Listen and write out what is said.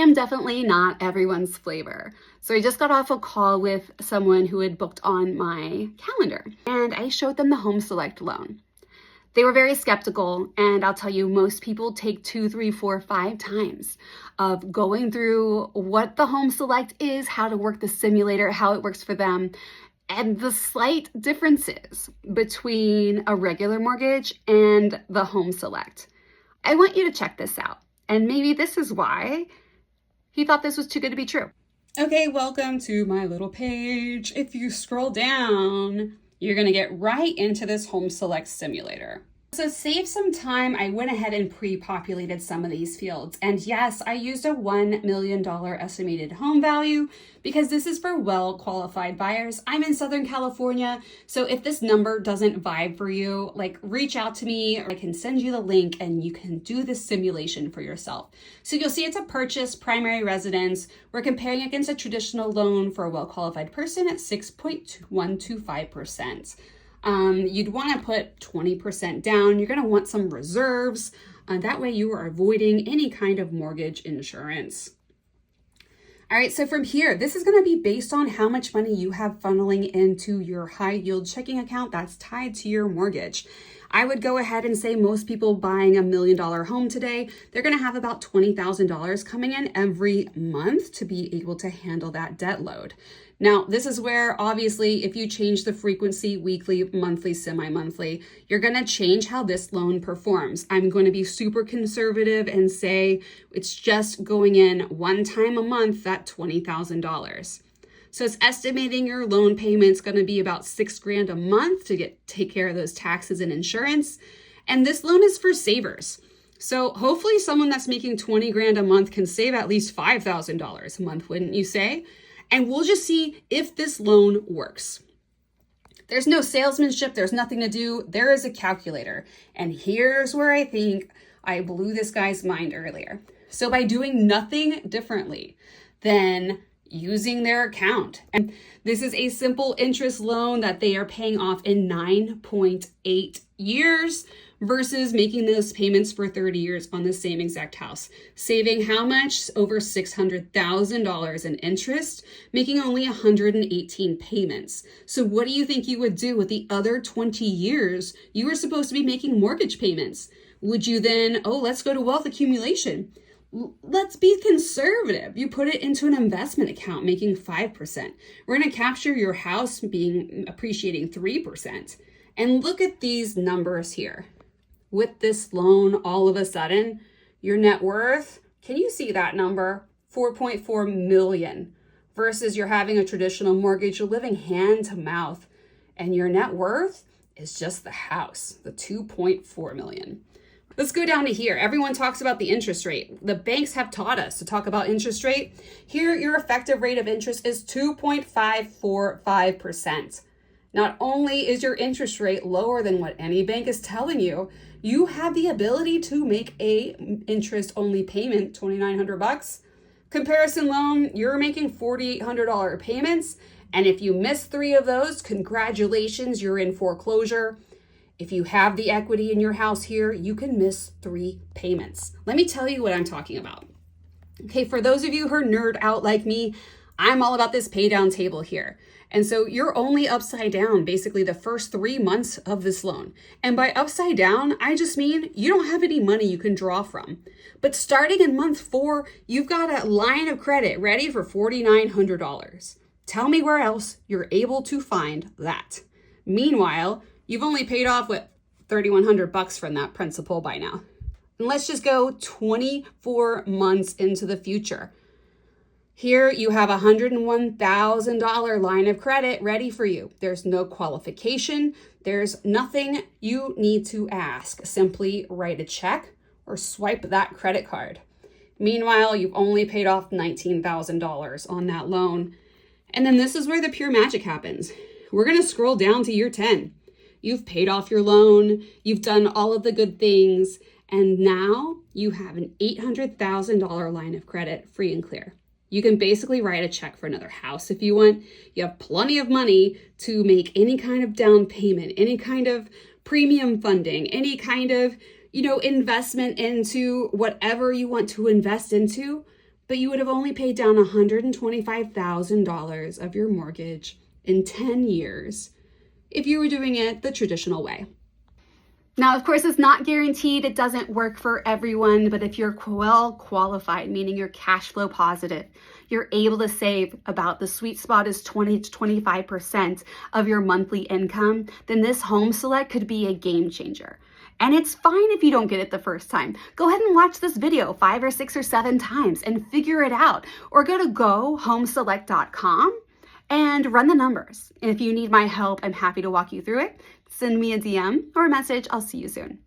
I'm definitely not everyone's flavor. So I just got off a call with someone who had booked on my calendar, and I showed them the HomeSelect loan. They were very skeptical, and I'll tell you, most people take 2, 3, 4, 5 times of going through what the HomeSelect is, how to work the simulator, how it works for them, and the slight differences between a regular mortgage and the HomeSelect. I want you to check this out, and maybe this is why he thought this was too good to be true. Okay, welcome to my little page. If you scroll down, you're gonna get right into this HomeSelect simulator. So to save some time, I went ahead and pre-populated some of these fields. And yes, I used a $1 million estimated home value because this is for well-qualified buyers. I'm in Southern California, so if this number doesn't vibe for you, like reach out to me, or I can send you the link and you can do this simulation for yourself. So you'll see it's a purchase primary residence. We're comparing against a traditional loan for a well-qualified person at 6.125%. You'd want to put 20% down. You're going to want some reserves. That way you are avoiding any kind of mortgage insurance. All right, so from here, this is going to be based on how much money you have funneling into your high yield checking account that's tied to your mortgage. I would go ahead and say most people buying $1 million home today, they're going to have about $20,000 coming in every month to be able to handle that debt load. Now, this is where obviously if you change the frequency, weekly, monthly, semi-monthly, you're going to change how this loan performs. I'm going to be super conservative and say it's just going in one time a month, that $20,000. So it's estimating your loan payment's going to be about $6,000 a month to take care of those taxes and insurance. And this loan is for savers. So hopefully someone that's making $20,000 a month can save at least $5,000 a month, wouldn't you say? And we'll just see if this loan works. There's no salesmanship. There's nothing to do. There is a calculator. And here's where I think I blew this guy's mind earlier. So by doing nothing differently than using their account, and this is a simple interest loan that they are paying off in 9.8 years versus making those payments for 30 years on the same exact house, saving how much? Over $600,000 in interest, making only 118 payments. So what do you think you would do with the other 20 years you were supposed to be making mortgage payments? Would you then, let's go to wealth accumulation? Let's be conservative. You put it into an investment account making 5%. We're going to capture your house appreciating 3%. And look at these numbers here. With this loan, all of a sudden, your net worth, can you see that number? 4.4 million versus you're having a traditional mortgage, you're living hand to mouth, and your net worth is just the house, the 2.4 million. Let's go down to here. Everyone talks about the interest rate. The banks have taught us to talk about interest rate. Here, your effective rate of interest is 2.545%. Not only is your interest rate lower than what any bank is telling you, you have the ability to make a interest-only payment, $2,900. Comparison loan, you're making $4,800 payments. And if you miss 3 of those, congratulations, you're in foreclosure. If you have the equity in your house here, you can miss 3 payments. Let me tell you what I'm talking about. Okay, for those of you who are nerd out like me, I'm all about this pay down table here. And so you're only upside down basically the first 3 months of this loan. And by upside down, I just mean you don't have any money you can draw from. But starting in month 4, you've got a line of credit ready for $4,900. Tell me where else you're able to find that. Meanwhile, you've only paid off $3,100 from that principal by now. And let's just go 24 months into the future. Here you have a $101,000 line of credit ready for you. There's no qualification. There's nothing you need to ask. Simply write a check or swipe that credit card. Meanwhile, you've only paid off $19,000 on that loan. And then this is where the pure magic happens. We're going to scroll down to year 10. You've paid off your loan. You've done all of the good things. And now you have an $800,000 line of credit free and clear. You can basically write a check for another house if you want. You have plenty of money to make any kind of down payment, any kind of premium funding, any kind of, investment into whatever you want to invest into. but you would have only paid down $125,000 of your mortgage in 10 years if you were doing it the traditional way. Now, of course, it's not guaranteed. It doesn't work for everyone, but if you're well qualified, meaning you're cash flow positive, you're able to save about, the sweet spot is 20 to 25% of your monthly income, then this HomeSelect could be a game changer. And it's fine if you don't get it the first time. Go ahead and watch this video 5 or 6 or 7 times and figure it out. Or go to GoHomeSelect.com and run the numbers. And if you need my help, I'm happy to walk you through it. Send me a DM or a message. I'll see you soon.